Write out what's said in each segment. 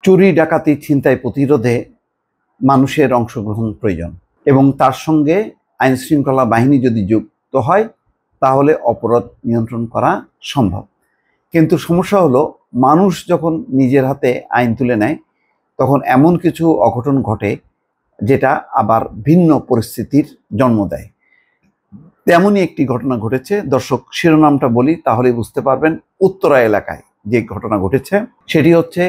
চুরি ডাকাতি ছিনতাই প্রতিরোধে মানুষের অংশগ্রহণ প্রয়োজন এবং তার সঙ্গে আইন শৃঙ্খলা বাহিনী যদি যুক্ত হয় তাহলে অপরাধ নিয়ন্ত্রণ করা সম্ভব। কিন্তু সমস্যা হলো, মানুষ যখন নিজের হাতে আইন তুলে নেয় তখন এমন কিছু অঘটন ঘটে যেটা আবার ভিন্ন পরিস্থিতির জন্ম দেয়। তেমনই একটি ঘটনা ঘটেছে। দর্শক, শিরোনামটা বলি তাহলে বুঝতে পারবেন। উত্তরা এলাকায় যে ঘটনা ঘটেছে সেটি হচ্ছে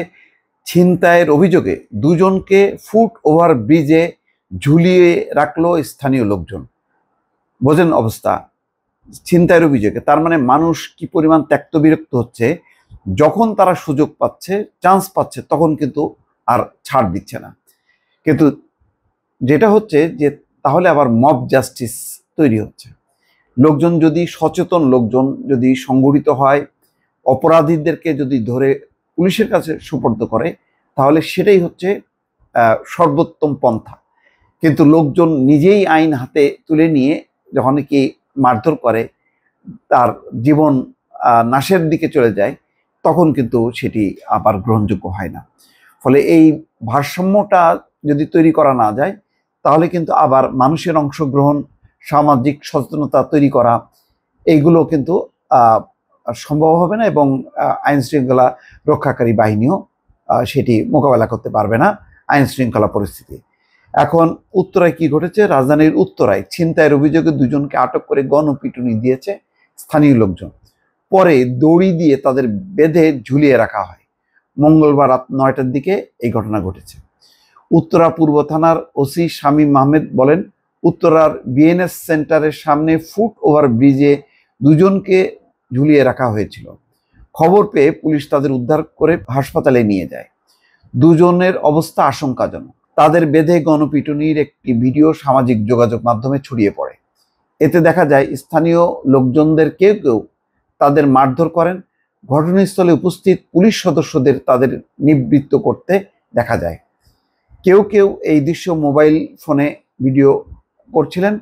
ছিনতাইয়ের অভিযোগে দুজনকে ফুট ওভার ব্রিজে ঝুলিয়ে রাখলো স্থানীয় লোকজন। বোঝেন অবস্থা, ছিনতাইয়ের অভিযোগে। তার মানে মানুষ কি পরিমাণ ত্যক্ত বিরক্ত হচ্ছে, যখন তারা সুযোগ পাচ্ছে, চান্স পাচ্ছে, তখন কিন্তু আর ছাড় দিচ্ছে না। কিন্তু যেটা হচ্ছে যে তাহলে আবার মব জাস্টিস তৈরি হচ্ছে। লোকজন যদি সচেতন, লোকজন যদি সংগঠিত হয়, অপরাধীদেরকে যদি ধরে পুলিশের কাছে সুপর্দ করে, তাহলে সেটাই হচ্ছে সর্বোত্তম পন্থা। কিন্তু লোকজন নিজেই আইন হাতে তুলে নিয়ে যখন কি মারধর করে, তার জীবন নাশের দিকে চলে যায়, তখন কিন্তু সেটি আবার গ্রহণযোগ্য হয় না। ফলে এই ভারসাম্যটা যদি তৈরি করা না যায়, তাহলে কিন্তু আবার মানুষের অংশগ্রহণ, সামাজিক সচেতনতা তৈরি করা, এইগুলো কিন্তু সম্ভব হবে না এবং আইন শৃঙ্খলা রক্ষাকারী বাহিনীও সেটি মোকাবেলা করতে পারবে না আইন শৃঙ্খলা পরিস্থিতি। এখন উত্তরায় কি ঘটেছে? রাজধানীর উত্তরায় ছিনতাইয়ের অভিযোগে দুজনকে আটক করে গণপিটুনি দিয়েছে স্থানীয় লোকজন। পরে দড়ি দিয়ে তাদের বেঁধে ঝুলিয়ে রাখা হয়। মঙ্গলবার রাত 9টার দিকে এই ঘটনা ঘটেছে। উত্তরা পূর্ব থানার ওসি শামীম আহমেদ বলেন, উত্তরার বিএনএস সেন্টারের সামনে ফুট ওভার ব্রিজে দুজনকে ঝুলিয়ে রাখা হয়েছিল। খবর পেয়ে পুলিশ তাদের উদ্ধার করে হাসপাতালে নিয়ে যায়। দুজনের অবস্থা আশঙ্কাজনক। তাদের বেঁধে গণপিটুনির একটি ভিডিও সামাজিক যোগাযোগ মাধ্যমে ছড়িয়ে পড়ে। এতে দেখা যায় স্থানীয় লোকজনদের কেউ কেউ তাদের মারধর করেন। ঘটনাস্থলে উপস্থিত পুলিশ সদস্যদের তাদের নিবৃত্ত করতে দেখা যায়। কেউ কেউ এই দৃশ্য মোবাইল ফোনে ভিডিও করছিলেন।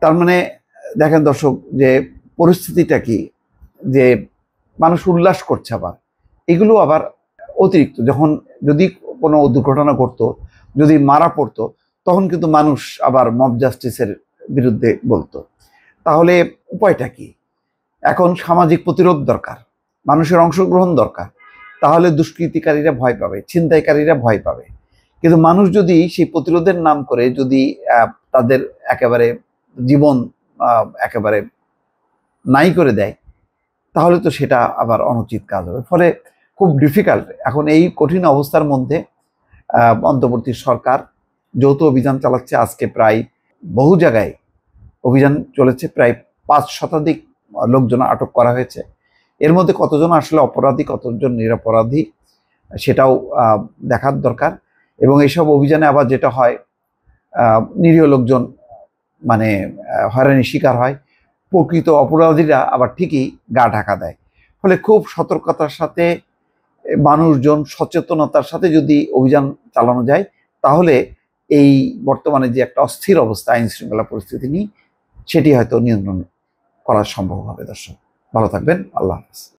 তার মানে দেখেন দর্শক, যে পরিস্থিতিটা কি, যে মানুষ উল্লাস করছে, আবার এগুলো আবার অতিরিক্ত। যখন যদি কোনো দুর্ঘটনা ঘটতো, যদি মারা পড়তো, তখন কিন্তু মানুষ আবার মব জাস্টিসের বিরুদ্ধে বলতো। তাহলে উপায়টা কি? এখন সামাজিক প্রতিরোধ দরকার, মানুষের অংশগ্রহণ দরকার। তাহলে দুষ্কৃতিকারীরা ভয় পাবে, ছিনতাইকারীরা ভয় পাবে। কিন্তু মানুষ যদি সেই প্রতিরোধের নাম করে যদি তাদের একেবারে জীবন একেবারে নাই করে দেয়, তাহলে তো সেটা আবার অনুচিত কাজ হবে। ফলে খুব ডিফিকাল্ট। এখন এই কঠিন অবস্থার মধ্যে অন্তর্বর্তী সরকার যৌথ অভিযান চালাচ্ছে। আজকে প্রায় বহু জায়গায় অভিযান চলেছে, প্রায় 5 শতাধিক লোকজন আটক করা হয়েছে। এর মধ্যে কতজন আসলে অপরাধী, কতজন নিরপরাধী, সেটাও দেখার দরকার। এবং এইসব অভিযানে আবার যেটা হয়, নিরীহ লোকজন মানে হয়রানির শিকার হয়, প্রকৃত অপরাধীরা আবার ঠিকই গা ঢাকা দেয়। ফলে খুব সতর্কতার সাথে, মানুষজন সচেতনতার সাথে যদি অভিযান চালানো যায়, তাহলে এই বর্তমানে যে একটা অস্থির অবস্থা আইন শৃঙ্খলা পরিস্থিতি নিয়ে, সেটি হয়তো নিয়ন্ত্রণ করা সম্ভব হবে। দর্শক, ভালো থাকবেন। আল্লাহ হাফেজ।